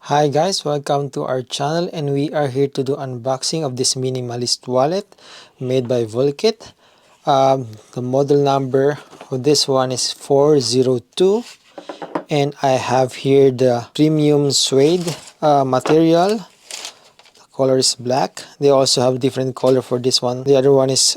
Hi guys, welcome to our channel, and we are here to do unboxing of this minimalist wallet made by Vulkit. The model number of this one is 402, and I have here the premium suede material. Color is black. They also have different color for this one. The other one is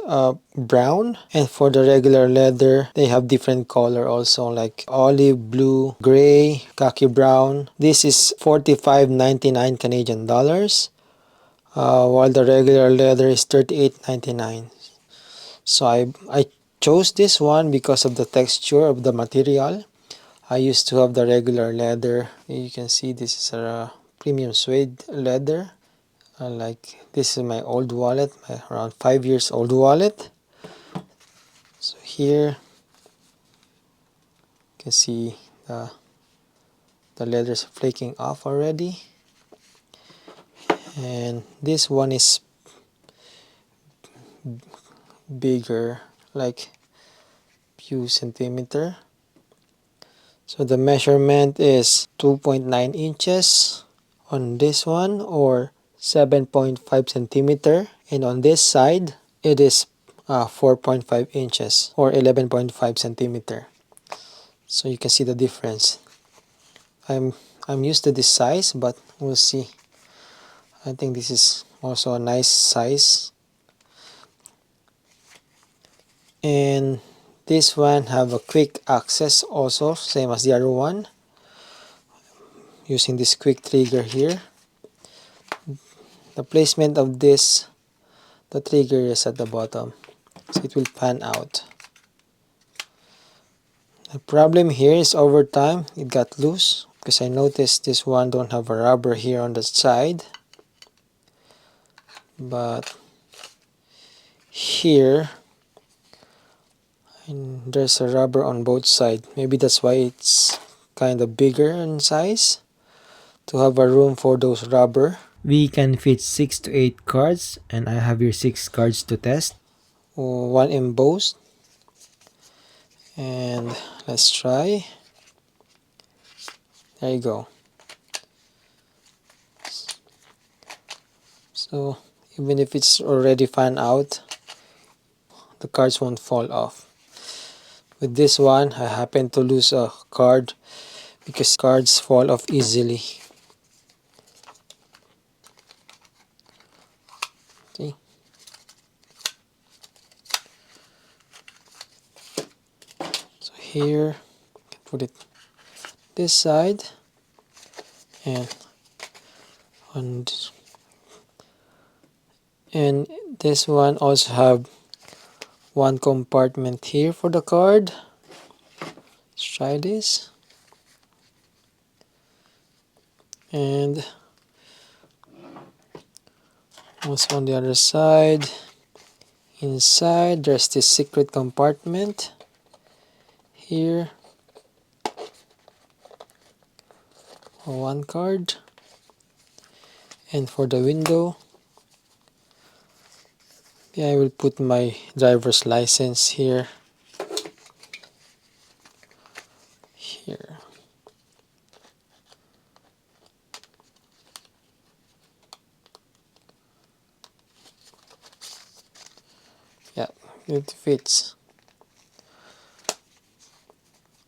brown, and for the regular leather they have different color also, like olive blue, gray, khaki brown. This is 45.99 Canadian dollars, while the regular leather is 38.99. So I chose this one because of the texture of the material. I used to have the regular leather. You can see this is a premium suede leather. Like this is my old wallet, my around 5 years old wallet. So here you can see the leather's flaking off already, and this one is bigger, like few centimeter. So the measurement is 2.9 inches on this one, or 7.5 centimeter, and on this side it is 4.5 inches or 11.5 centimeter. So you can see the difference. I'm used to this size, but we'll see. I think this is also a nice size. And this one have a quick access also, same as the other one, using this quick trigger here. The placement of this, the trigger is at the bottom, so it will pan out. The problem here is over time it got loose, because I noticed this one don't have a rubber here on the side, but here and there's a rubber on both sides. Maybe that's why it's kind of bigger in size, to have a room for those rubber. We can fit 6 to 8 cards, and I have here 6 cards to test. One embossed, and let's try. There you go. So even if it's already fan out, the cards won't fall off. With this one, I happen to lose a card because cards fall off easily. See? So here, I can put it this side, and and this one also have one compartment here for the card. Let's try this. And also on the other side, inside there's this secret compartment here for one card, and for the window, I will put my driver's license here. Yeah, it fits.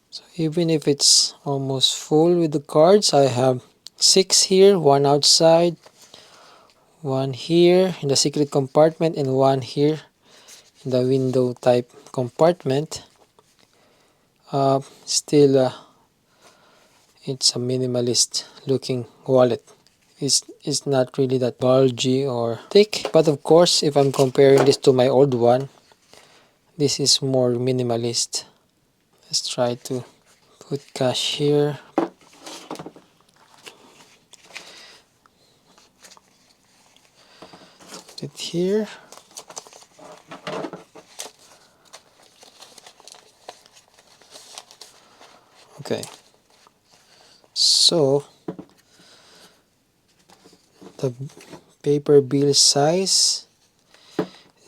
So even if it's almost full with the cards, I have 6 here, one outside, one here in the secret compartment, and one here in the window type compartment. Still, it's a minimalist looking wallet. It's not really that bulgy or thick, but of course if I'm comparing this to my old one, this is more minimalist. Let's try to put cash here. Put it here. Okay, so the paper bill size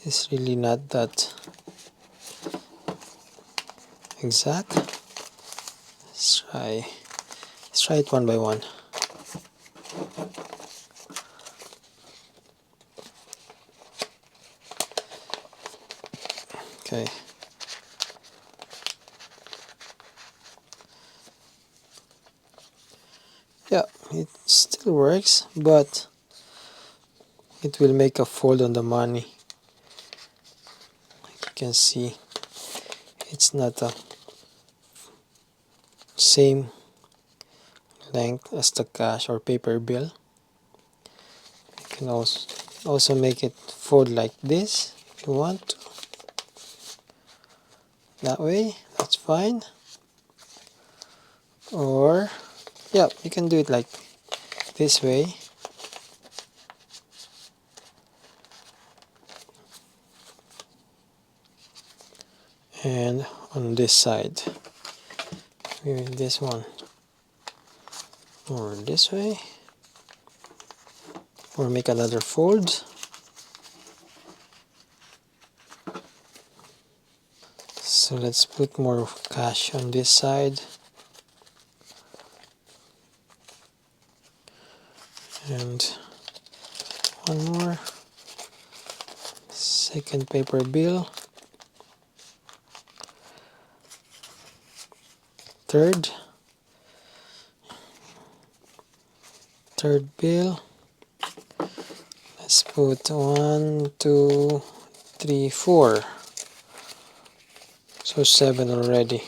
is really not that exact. Let's try it one by one. Okay. Yeah, it still works, but it will make a fold on the money. Like you can see, it's not a same length as the cash or paper bill. You can also make it fold like this if you want to. That way, that's fine. Or, yeah, you can do it like this way. And on this side, maybe this one, or this way, or make another fold. So let's put more cash on this side, and one more, second paper bill, third bill. Let's put 1, 2, 3, 4. So 7 already.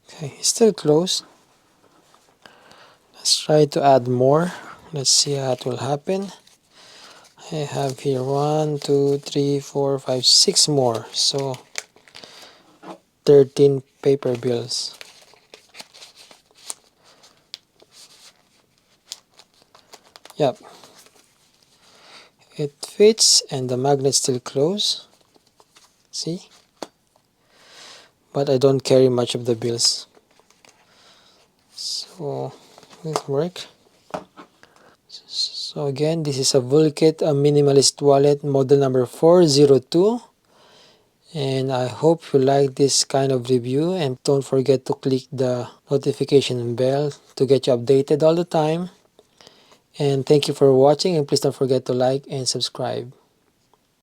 Okay, it's still close. Let's try to add more. Let's see how it will happen. I have here 1, 2, 3, 4, 5, 6 more. So 13 paper bills. Yep. It fits and the magnet's still close. See? But I don't carry much of the bills. So it work. So again, this is a Vulkit, a minimalist wallet, model number 402. And I hope you like this kind of review, and don't forget to click the notification bell to get you updated all the time. And thank you for watching, and please don't forget to like and subscribe.